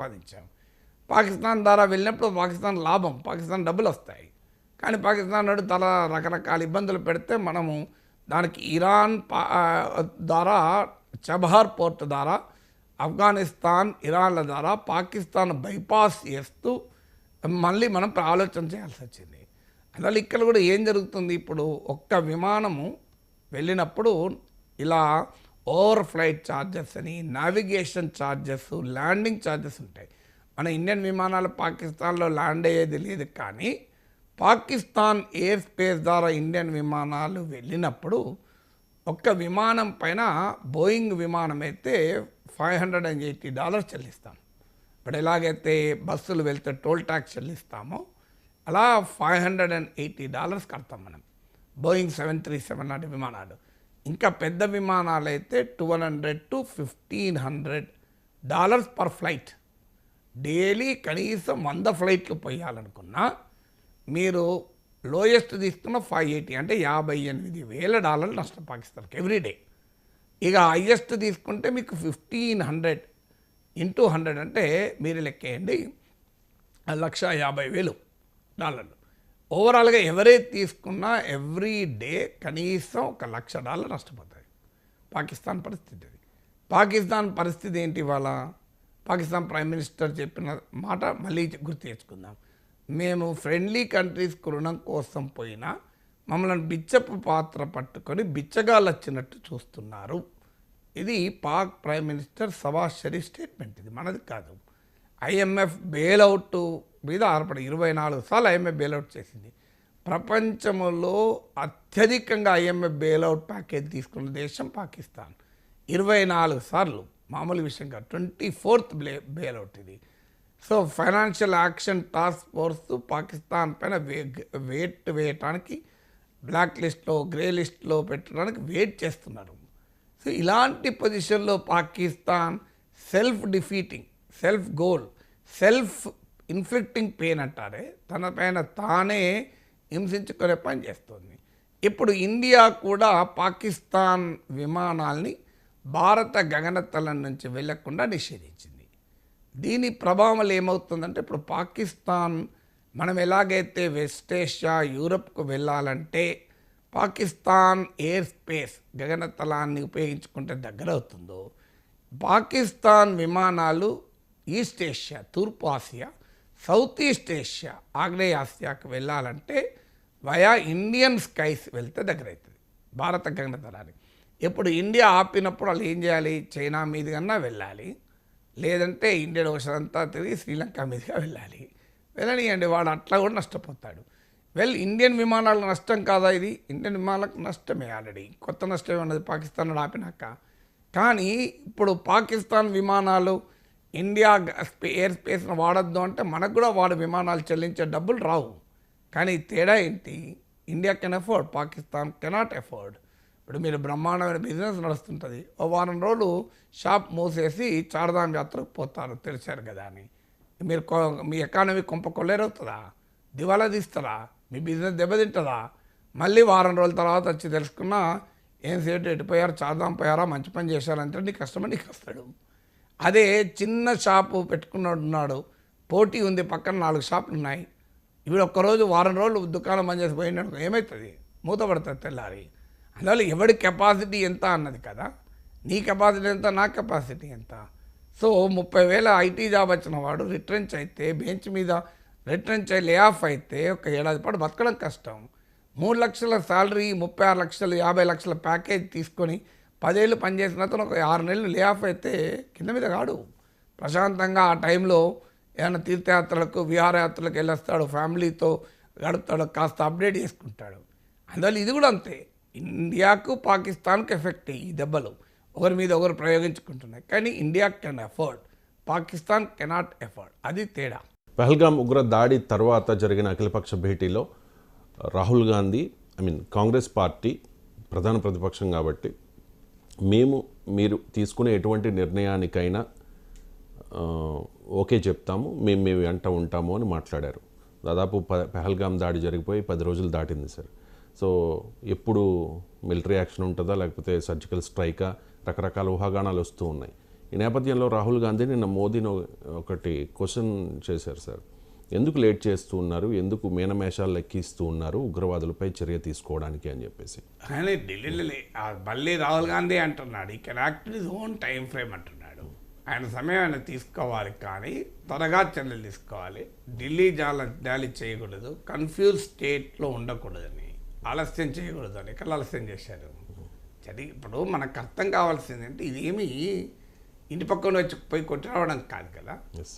సంపాదించాం. పాకిస్తాన్ ద్వారా వెళ్ళినప్పుడు పాకిస్తాన్ లాభం, పాకిస్తాన్ డబ్బులు వస్తాయి. కానీ పాకిస్తాన్ నాడు చాలా రకరకాల ఇబ్బందులు పెడితే మనము దానికి ఇరాన్ ద్వారా చబహార్ పోర్ట్ ద్వారా ఆఫ్ఘనిస్తాన్ ఇరాన్ల ద్వారా పాకిస్తాన్ బైపాస్ చేస్తూ మళ్ళీ మనం ఆలోచన చేయాల్సి వచ్చింది. అందువల్ల ఇక్కడ కూడా ఏం జరుగుతుంది, ఇప్పుడు ఒక్క విమానము వెళ్ళినప్పుడు ఇలా ఓవర్ ఫ్లైట్ ఛార్జెస్ అని, నావిగేషన్ ఛార్జెస్, ల్యాండింగ్ ఛార్జెస్ ఉంటాయి. మన ఇండియన్ విమానాలు పాకిస్తాన్లో ల్యాండ్ అయ్యేది లేదు, కానీ పాకిస్తాన్ ఎయిర్ స్పేస్ ద్వారా ఇండియన్ విమానాలు వెళ్ళినప్పుడు ఒక్క విమానం పైన బోయింగ్ విమానం అయితే $580 చెల్లిస్తాం. ఇప్పుడు ఎలాగైతే బస్సులు వెళ్తే టోల్ ట్యాక్స్ చెల్లిస్తామో అలా $580 కడతాం మనం. బోయింగ్ 737 లాంటి విమానాలు. ఇంకా పెద్ద విమానాలు అయితే $1,200 to $1,500 పర్ ఫ్లైట్. డైలీ కనీసం 100 ఫ్లైట్లు పోయాలనుకున్నా మీరు లోయెస్ట్ తీసుకున్న 580 అంటే $58,000 నష్టం పాకిస్తాన్కి ఎవ్రీడే. ఇక హైయెస్ట్ తీసుకుంటే మీకు 1,500 into 100 అంటే మీరు లెక్కేయండి, $150,000. ఓవరాల్గా ఎవరైతే తీసుకున్నా ఎవ్రీ డే కనీసం $1,00,000 నష్టపోతాయి. పాకిస్తాన్ పరిస్థితి అది. పాకిస్తాన్ పరిస్థితి ఏంటి ఇవాళ? పాకిస్తాన్ ప్రైమ్ మినిస్టర్ చెప్పిన మాట మళ్ళీ గుర్తు తెచ్చుకుందాం. మేము ఫ్రెండ్లీ కంట్రీస్కి రుణం కోసం పోయినా మమ్మల్ని బిచ్చపు పాత్ర పట్టుకొని బిచ్చగాళ్ళు వచ్చినట్టు చూస్తున్నారు. ఇది Pak prime minister Shehbaz Sharif statement. ఇది మనది కాదు. IMF బెయిల్అవుట్ మీద ఆధారపడి 24 సార్లు IMF బెయిల్అవుట్ చేసింది. ప్రపంచంలో అత్యధికంగా IMF బెయిల్అవుట్ ప్యాకేజ్ తీసుకున్న దేశం పాకిస్తాన్. 24 సార్లు, మామూలు విషయం కాదు. 24th బెయిల్అవుట్ ఇది. So financial action task force Pakistan పైన వెయిట్ వేయటానికి, బ్లాక్ లిస్ట్లో, గ్రే లిస్ట్లో పెట్టడానికి వెయిట్ చేస్తున్నారు. సో ఇలాంటి పొజిషన్లో Pakistan self defeating, self goal, self inflicting pain అంటారే, తన పైన తానే హింసించుకునే పని చేస్తుంది. ఇప్పుడు ఇండియా కూడా పాకిస్తాన్ విమానాల్ని భారత గగనతలం నుంచి వెళ్లకుండా నిషేధించింది. దీని ప్రభావం ఏమవుతుందంటే, ఇప్పుడు పాకిస్తాన్ మనం ఎలాగైతే వెస్ట్ ఏషియా, యూరప్కు వెళ్ళాలంటే పాకిస్తాన్ ఎయిర్ స్పేస్ గగనతలాన్ని ఉపయోగించుకుంటే దగ్గర అవుతుందో, పాకిస్తాన్ విమానాలు ఈస్ట్ ఏషియా, తూర్పు ఆసియా, సౌత్ ఈస్ట్ ఏషియా, ఆగ్నేయ ఆసియాకు వెళ్ళాలంటే వయా ఇండియన్ స్కైస్ వెళ్తే దగ్గర అవుతుంది భారత గగనతలానికి. ఇప్పుడు ఇండియా ఆపినప్పుడు వాళ్ళు ఏం చేయాలి? చైనా మీదుగా వెళ్ళాలి, లేదంటే ఇండియన్ ఓషన్ అంతా తిరిగి శ్రీలంక మీదుగా వెళ్ళాలి. వెళ్ళనియండి, వాడు అట్లా కూడా నష్టపోతాడు. ఇండియన్ విమానాలకు నష్టం కాదా ఇది? ఇండియన్ విమానాలకు నష్టమే, ఆల్రెడీ కొత్త నష్టమే ఉన్నది పాకిస్తాన్ ఆపినాక. కానీ ఇప్పుడు పాకిస్తాన్ విమానాలు ఇండియా ఎయిర్ స్పేస్ను వాడద్దు అంటే మనకు కూడా వాడు విమానాలు చెల్లించే డబ్బులు రావు. కానీ తేడా ఏంటి? India can afford, Pakistan cannot afford. ఇప్పుడు మీరు బ్రహ్మాండమైన బిజినెస్ నడుస్తుంటుంది, ఓ వారం రోజులు షాప్ మూసేసి చార్ధామ్ యాత్రకు పోతారు, తెలిసారు కదా అని. మీరు మీ ఎకానమీ కొంప కొల్లేరవుతుందా? దివాలా తీస్తారా? మీ బిజినెస్ దెబ్బతింటుందా? మళ్ళీ వారం రోజుల తర్వాత వచ్చి తెలుసుకున్నా ఏం సేటు ఎటుపోయారు, చార్ధామ్ పోయారా, మంచి పని చేశారంటే నీ కస్టమర్ నీకు వస్తాడు. అదే చిన్న షాపు పెట్టుకున్నాడు, పోటీ ఉంది, పక్కన 4 షాపులు ఉన్నాయి, ఇప్పుడు ఒక్కరోజు వారం రోజులు దుకాణం బంద్ చేసి పోయినాడు, ఏమవుతుంది? మూతపడుతుంది తెల్లారి. అందువల్ల ఎవడి కెపాసిటీ ఎంత అన్నది కదా, నీ కెపాసిటీ ఎంత, నా కెపాసిటీ ఎంత. సో 30,000 IT జాబ్ వచ్చిన వాడు రిట్రెంచ్ అయితే, బెంచ్ మీద రిట్రెంచ్ అయ్యి లే ఆఫ్ అయితే ఒక ఏడాది పాటు బతకడం కష్టం. 3 లక్షల శాలరీ, 36 లక్షలు, 50 లక్షల ప్యాకేజ్ తీసుకొని 10 ఏళ్ళు పనిచేసిన అతను ఒక 6 నెలలు లే ఆఫ్ అయితే కింద మీద కాడు. ప్రశాంతంగా ఆ టైంలో ఏమైనా తీర్థయాత్రలకు, విహారయాత్రలకు వెళ్ళొస్తాడు, ఫ్యామిలీతో గడుపుతాడు, కాస్త అప్డేట్ చేసుకుంటాడు. అందువల్ల ఇది కూడా అంతే. ఇండియాకు పాకిస్తాన్కి ఎఫెక్ట్ ఈ దెబ్బలు ఒకరి మీద ఒకరు ప్రయోగించుకుంటున్నాయి. కానీ India can afford, Pakistan cannot afford. అది తేడా. పహల్గామ్ ఉగ్ర దాడి తర్వాత జరిగిన అఖిలపక్ష భేటీలో రాహుల్ గాంధీ, కాంగ్రెస్ పార్టీ ప్రధాన ప్రతిపక్షం కాబట్టి మీరు తీసుకునే ఎటువంటి నిర్ణయానికైనా ఓకే చెప్తాము, మేము వెంట ఉంటాము అని మాట్లాడారు. దాదాపు పహల్గామ్ దాడి జరిగిపోయి 10 రోజులు దాటింది సార్. సో ఎప్పుడు మిలిటరీ యాక్షన్ ఉంటుందా, లేకపోతే సర్జికల్ స్ట్రైకా, రకరకాల ఊహాగానాలు వస్తూ ఉన్నాయి. ఈ నేపథ్యంలో రాహుల్ గాంధీ నిన్న మోదీని ఒకటి క్వశ్చన్ చేశారు సార్. ఎందుకు లేట్ చేస్తూ ఉన్నారు, ఎందుకు మీనమేషాలు లెక్కిస్తూ ఉన్నారు ఉగ్రవాదులపై చర్య తీసుకోవడానికి అని చెప్పేసి. ఆయన ఢిల్లీలో మళ్ళీ రాహుల్ గాంధీ అంటున్నాడు, ఈ కెనాక్ట్ ఇస్ ఓన్ టైం ఫ్రేమ్ అంటున్నాడు. ఆయన సమయం ఆయన తీసుకోవాలి, కానీ త్వరగా చర్యలు తీసుకోవాలి, ఢిల్లీ జాలి చేయకూడదు, కన్ఫ్యూజ్ స్టేట్లో ఉండకూడదని, ఆలస్యం చేయకూడదని. ఇక్కడ ఆలస్యం చేశారు. ఇప్పుడు మనకు అర్థం కావాల్సింది అంటే ఇదేమి ఇంటి పక్కన వచ్చి పోయి కొట్టి రావడం కాదు కదా. ఎస్